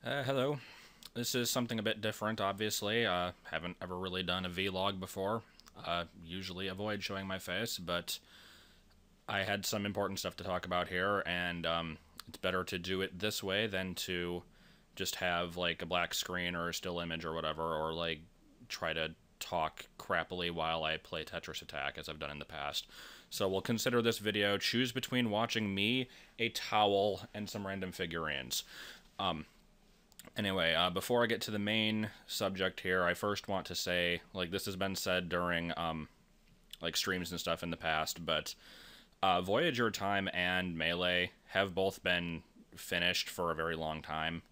Hello. This is something a bit different, obviously. Haven't ever really done a vlog before. Usually avoid showing my face, but I had some important stuff to talk about here, and it's better to do it this way than to just have, like, a black screen or a still image or whatever, or, like, try to talk crappily while I play Tetris Attack, as I've done in the past. So we'll consider this video. Choose between watching me, a towel, and some random figurines. Anyway, before I get to the main subject here, I first want to say, like, this has been said during, like, streams and stuff in the past, but Voyager Time and Melee have both been finished for a very long time.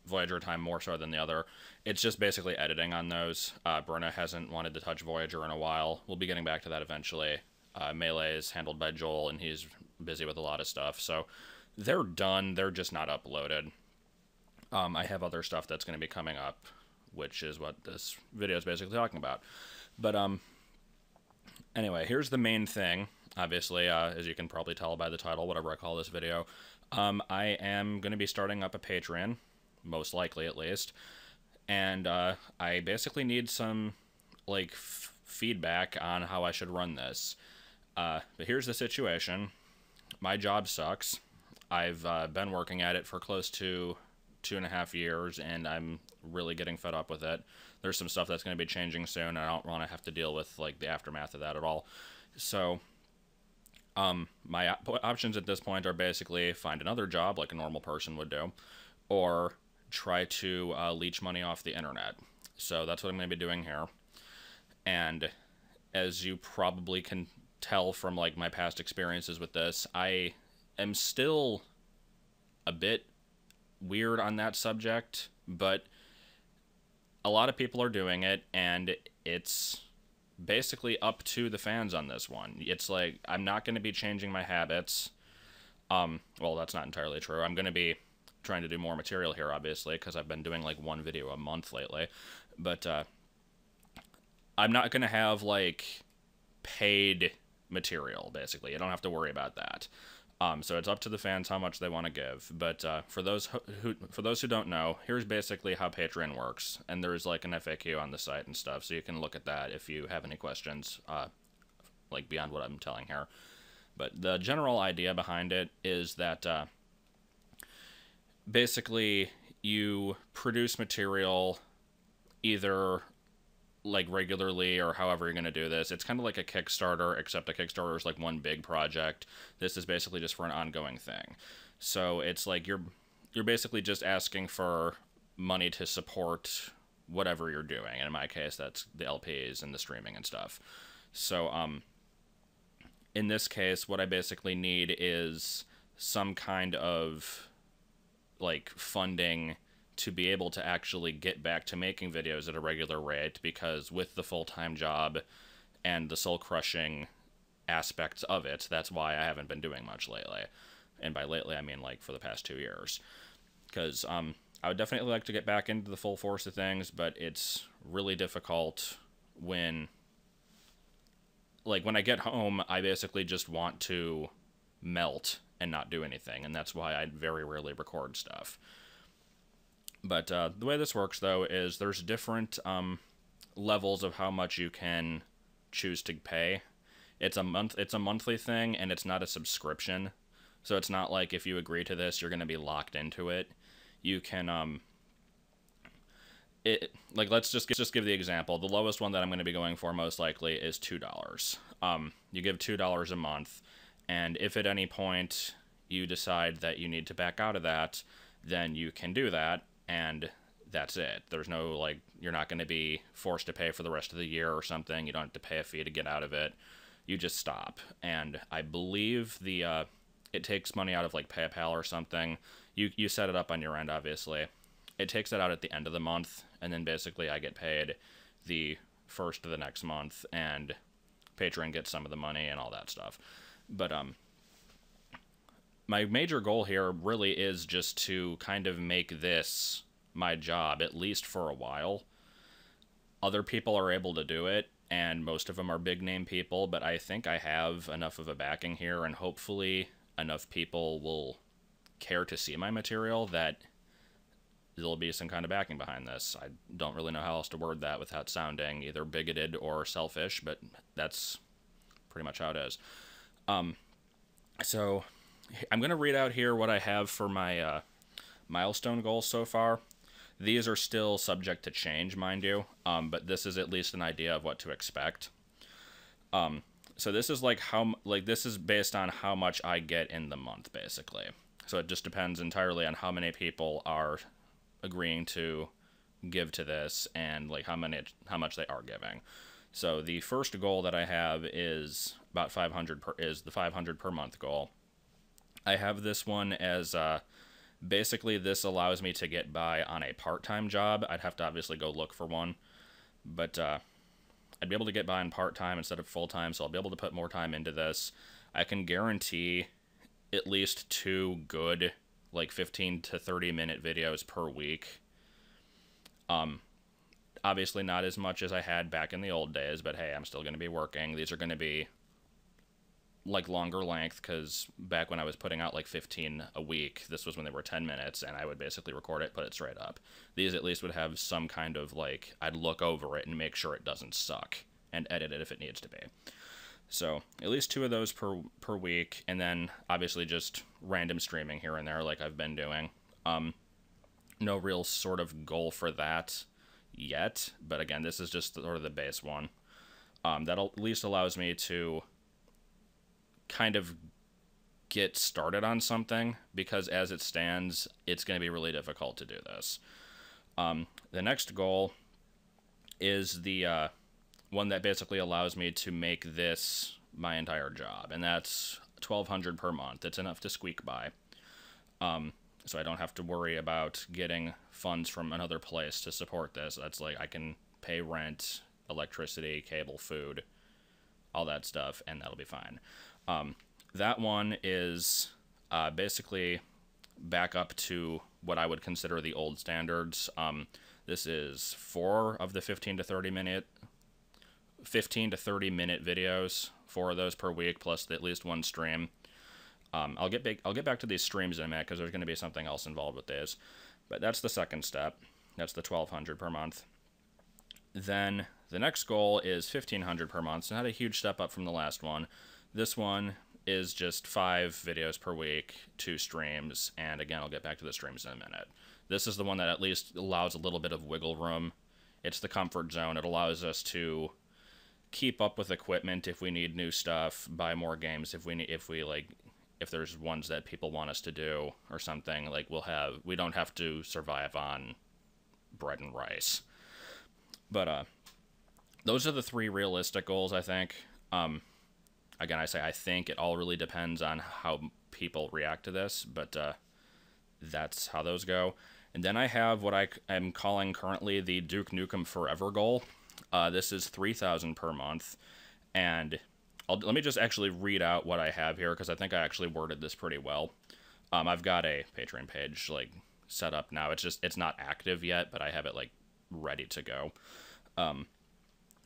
Voyager Time more so than the other. It's just basically editing on those. Brenna hasn't wanted to touch Voyager in a while. We'll be getting back to that eventually. Melee is handled by Joel, and he's busy with a lot of stuff, so they're done. They're just not uploaded. I have other stuff that's going to be coming up, which is what this video is basically talking about. But anyway, here's the main thing. Obviously, as you can probably tell by the title, whatever I call this video, I am going to be starting up a Patreon, most likely at least, and I basically need some like feedback on how I should run this. But here's the situation. My job sucks. I've been working at it for close to 2.5 years, and I'm really getting fed up with it. There's some stuff that's going to be changing soon, and I don't want to have to deal with like the aftermath of that at all. So my options at this point are basically find another job like a normal person would do, or try to leech money off the internet. So that's what I'm going to be doing here. And as you probably can tell from like my past experiences with this, I am still a bit weird on that subject, but a lot of people are doing it, and it's basically up to the fans on this one. It's like, I'm not going to be changing my habits. Well, that's not entirely true. I'm going to be trying to do more material here, obviously, because I've been doing like one video a month lately, but I'm not going to have like paid material, basically. You don't have to worry about that. So it's up to the fans how much they want to give. But for those who don't know, here's basically how Patreon works. And there's like an FAQ on the site and stuff, so you can look at that if you have any questions, like beyond what I'm telling here. But the general idea behind it is that basically you produce material either like regularly or however you're going to do this. It's kind of like a Kickstarter, except a Kickstarter is like one big project. This is basically just for an ongoing thing. So it's like you're basically just asking for money to support whatever you're doing. And in my case, that's the LPs and the streaming and stuff. So in this case, what I basically need is some kind of like funding to be able to actually get back to making videos at a regular rate, because with the full-time job and the soul-crushing aspects of it, that's why I haven't been doing much lately. And by lately, I mean like for the past 2 years. Because I would definitely like to get back into the full force of things, but it's really difficult when, like, when I get home, I basically just want to melt and not do anything, and that's why I very rarely record stuff. But the way this works, though, is there's different levels of how much you can choose to pay. It's a monthly thing, and it's not a subscription. So it's not like if you agree to this, you're going to be locked into it. You can like, let's just give the example. The lowest one that I'm going to be going for most likely is $2. You give $2 a month, and if at any point you decide that you need to back out of that, then you can do that. And that's it. There's no, like, you're not going to be forced to pay for the rest of the year or something. You don't have to pay a fee to get out of it. You just stop. And I believe it takes money out of, like, PayPal or something. You set it up on your end, obviously. It takes it out at the end of the month, and then basically I get paid the first of the next month, and Patreon gets some of the money and all that stuff. But, my major goal here really is just to kind of make this my job, at least for a while. Other people are able to do it, and most of them are big name people, but I think I have enough of a backing here, and hopefully enough people will care to see my material, that there'll be some kind of backing behind this. I don't really know how else to word that without sounding either bigoted or selfish, but that's pretty much how it is. So I'm going to read out here what I have for my milestone goals so far. These are still subject to change, mind you, but this is at least an idea of what to expect. So this is this is based on how much I get in the month, basically. So it just depends entirely on how many people are agreeing to give to this and like how much they are giving. So the first goal that I have is about 500 is the 500 per month goal. I have this one as basically this allows me to get by on a part-time job. I'd have to obviously go look for one, but I'd be able to get by on part-time instead of full-time, so I'll be able to put more time into this. I can guarantee at least 2 good, like 15 to 30 minute videos per week. Obviously not as much as I had back in the old days, but hey, I'm still going to be working. These are going to be like longer length, because back when I was putting out like 15 a week, this was when they were 10 minutes, and I would basically record it, put it straight up. These at least would have some kind of like, I'd look over it and make sure it doesn't suck, and edit it if it needs to be. So at least 2 of those per week, and then obviously just random streaming here and there like I've been doing. No real sort of goal for that yet, but again, this is just sort of the base one. That at least allows me to kind of get started on something, because as it stands, it's going to be really difficult to do this. The next goal is the one that basically allows me to make this my entire job, and that's 1,200 per month. It's enough to squeak by, so I don't have to worry about getting funds from another place to support this. That's like, I can pay rent, electricity, cable, food, all that stuff, and that'll be fine. That one is basically back up to what I would consider the old standards. This is 4 of the 15 to 30 minute videos, 4 of those per week, plus at least 1 stream. I'll get back to these streams in a minute, because there's going to be something else involved with these. But that's the second step. That's the 1,200 per month. Then the next goal is 1,500 per month. So not a huge step up from the last one. This one is just 5 videos per week, 2 streams, and again, I'll get back to the streams in a minute. This is the one that at least allows a little bit of wiggle room. It's the comfort zone. It allows us to keep up with equipment if we need new stuff, buy more games if there's ones that people want us to do or something. Like, we don't have to survive on bread and rice. But those are the 3 realistic goals, I think. Again, I think it all really depends on how people react to this, but that's how those go. And then I have what I am calling currently the Duke Nukem Forever goal. This is 3,000 per month, and let me just actually read out what I have here, because I think I actually worded this pretty well. I've got a Patreon page like set up now. It's not active yet, but I have it like ready to go.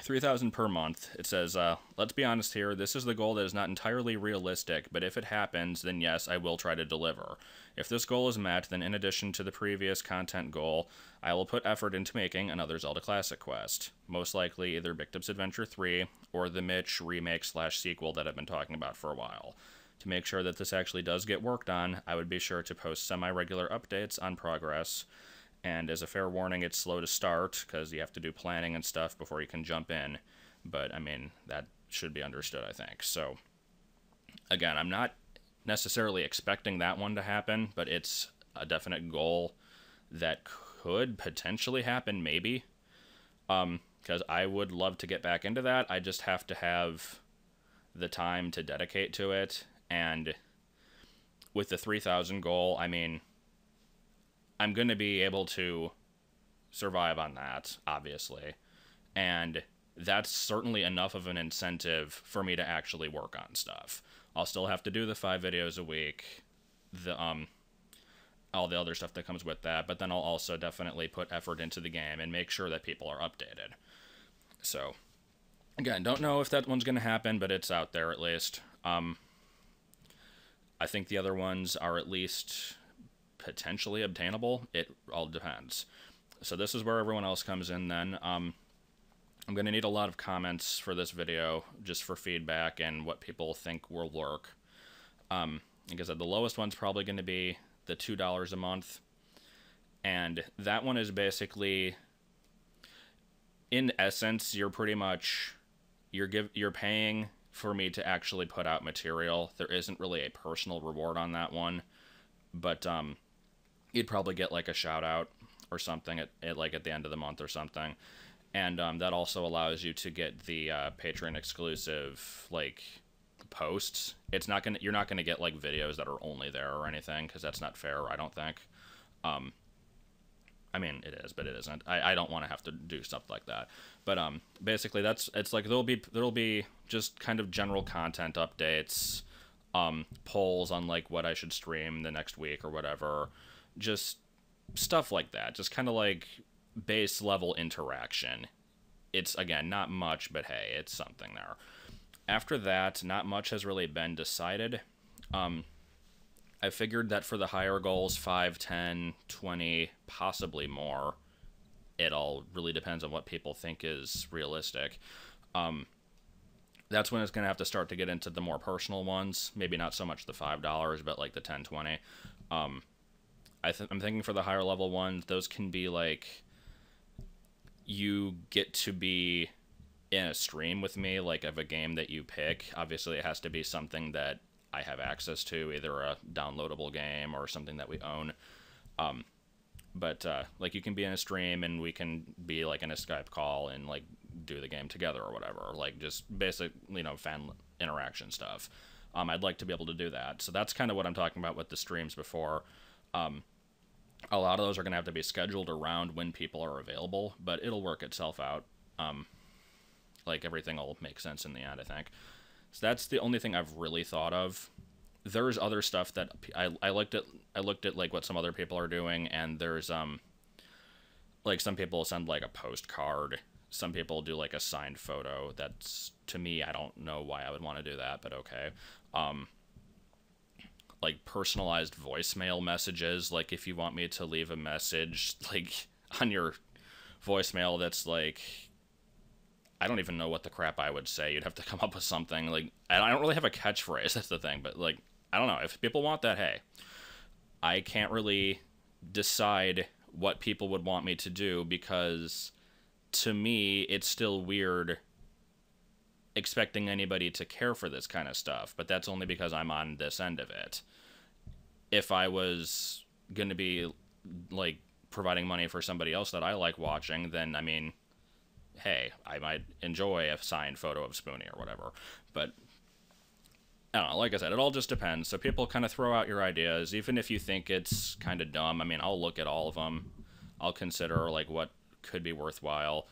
3,000 per month. It says, let's be honest here, this is the goal that is not entirely realistic, but if it happens, then yes, I will try to deliver. If this goal is met, then in addition to the previous content goal, I will put effort into making another Zelda Classic quest. Most likely either BikdipOnABus Adventure 3 or the Mitch remake/sequel that I've been talking about for a while. To make sure that this actually does get worked on, I would be sure to post semi-regular updates on progress. And as a fair warning, it's slow to start, because you have to do planning and stuff before you can jump in. But, I mean, that should be understood, I think. So, again, I'm not necessarily expecting that one to happen, but it's a definite goal that could potentially happen, maybe. Because I would love to get back into that. I just have to have the time to dedicate to it. And with the 3,000 goal, I mean, I'm going to be able to survive on that, obviously. And that's certainly enough of an incentive for me to actually work on stuff. I'll still have to do the 5 videos a week, all the other stuff that comes with that, but then I'll also definitely put effort into the game and make sure that people are updated. So, again, don't know if that one's going to happen, but it's out there at least. I think the other ones are at least potentially obtainable. It all depends. So this is where everyone else comes in then. I'm going to need a lot of comments for this video just for feedback and what people think will work. Like I said, the lowest one's probably going to be the $2 a month. And that one is basically, in essence, you're pretty much, you're paying for me to actually put out material. There isn't really a personal reward on that one, but you'd probably get like a shout out or something at like at the end of the month or something. And that also allows you to get the Patreon exclusive like posts. You're not gonna get like videos that are only there or anything, because that's not fair, I don't think. I mean, it is, but it isn't. I don't want to have to do stuff like that. But basically, it's like there'll be just kind of general content updates, polls on like what I should stream the next week or whatever, just stuff like that. Just kind of like base level interaction. It's, again, not much, but hey, it's something there. After that, not much has really been decided. I figured that for the higher goals, 5, 10, 20, possibly more. It all really depends on what people think is realistic. That's when it's going to have to start to get into the more personal ones. Maybe not so much the $5, but like the 10, 20. I'm thinking for the higher level ones, those can be like, you get to be in a stream with me, like of a game that you pick. Obviously, it has to be something that I have access to, either a downloadable game or something that we own. But like, you can be in a stream and we can be like in a Skype call and like do the game together or whatever. Like just basic, fan interaction stuff. I'd like to be able to do that. So that's kind of what I'm talking about with the streams before. A lot of those are going to have to be scheduled around when people are available, but it'll work itself out. Like, everything will make sense in the end, I think. So that's the only thing I've really thought of. There's other stuff that I looked at like what some other people are doing, and there's like some people send like a postcard. Some people do like a signed photo. That's, to me, I don't know why I would want to do that, but okay. Like personalized voicemail messages. Like, if you want me to leave a message like on your voicemail that's like, I don't even know what the crap I would say. You'd have to come up with something. Like, I don't really have a catchphrase, that's the thing, but like, I don't know. If people want that, hey. I can't really decide what people would want me to do, because to me, it's still weird expecting anybody to care for this kind of stuff, but that's only because I'm on this end of it. If I was going to be like providing money for somebody else that I like watching, then I mean, hey, I might enjoy a signed photo of Spoonie or whatever. But I don't know, like I said, it all just depends. So people kind of throw out your ideas, even if you think it's kind of dumb. I mean, I'll look at all of them. I'll consider like what could be worthwhile.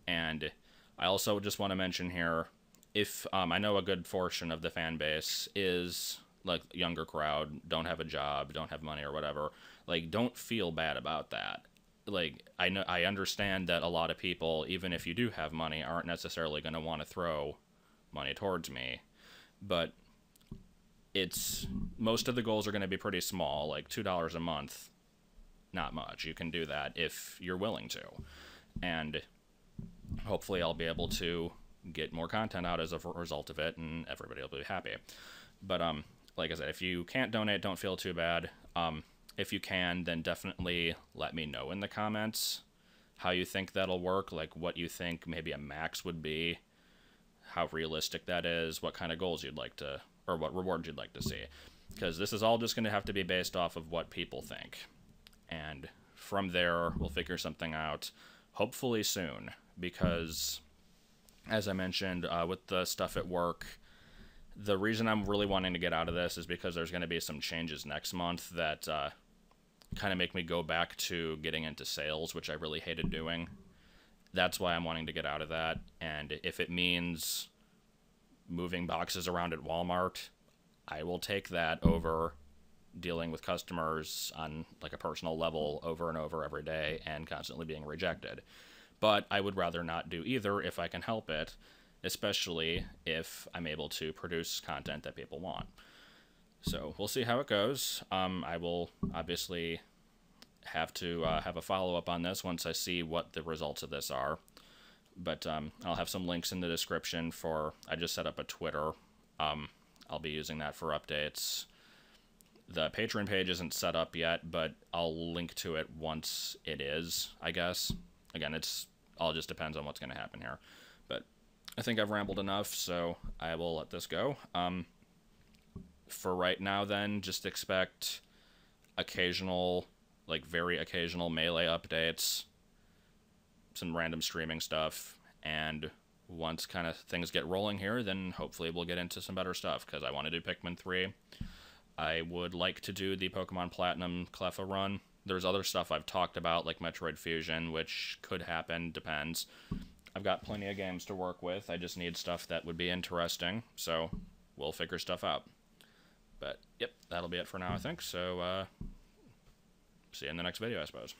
And I also just want to mention here, if I know a good portion of the fan base is like younger crowd, don't have a job, don't have money or whatever, like, don't feel bad about that. Like, I understand that a lot of people, even if you do have money, aren't necessarily going to want to throw money towards me, but most of the goals are going to be pretty small, like $2 a month, not much. You can do that if you're willing to, and hopefully I'll be able to get more content out as a result of it, and everybody will be happy. But like I said, if you can't donate, don't feel too bad. If you can, then definitely let me know in the comments how you think that'll work, like what you think maybe a max would be, how realistic that is, what kind of goals you'd like to, or what rewards you'd like to see. Because this is all just going to have to be based off of what people think. And from there, we'll figure something out, hopefully soon. Because, as I mentioned, with the stuff at work, the reason I'm really wanting to get out of this is because there's going to be some changes next month that kind of make me go back to getting into sales, which I really hated doing. That's why I'm wanting to get out of that. And if it means moving boxes around at Walmart, I will take that over dealing with customers on like a personal level over and over every day and constantly being rejected. But I would rather not do either if I can help it, especially if I'm able to produce content that people want. So we'll see how it goes. I will obviously have to have a follow-up on this once I see what the results of this are. But I'll have some links in the description for... I just set up a Twitter. I'll be using that for updates. The Patreon page isn't set up yet, but I'll link to it once it is, I guess. Again, it's all just depends on what's going to happen here. But I think I've rambled enough, so I will let this go. For right now, then, just expect occasional, like very occasional Melee updates, some random streaming stuff, and once kind of things get rolling here, then hopefully we'll get into some better stuff, because I want to do Pikmin 3. I would like to do the Pokemon Platinum Cleffa run. There's other stuff I've talked about, like Metroid Fusion, which could happen, depends. I've got plenty of games to work with. I just need stuff that would be interesting, so we'll figure stuff out. But, yep, that'll be it for now, I think. So, see you in the next video, I suppose.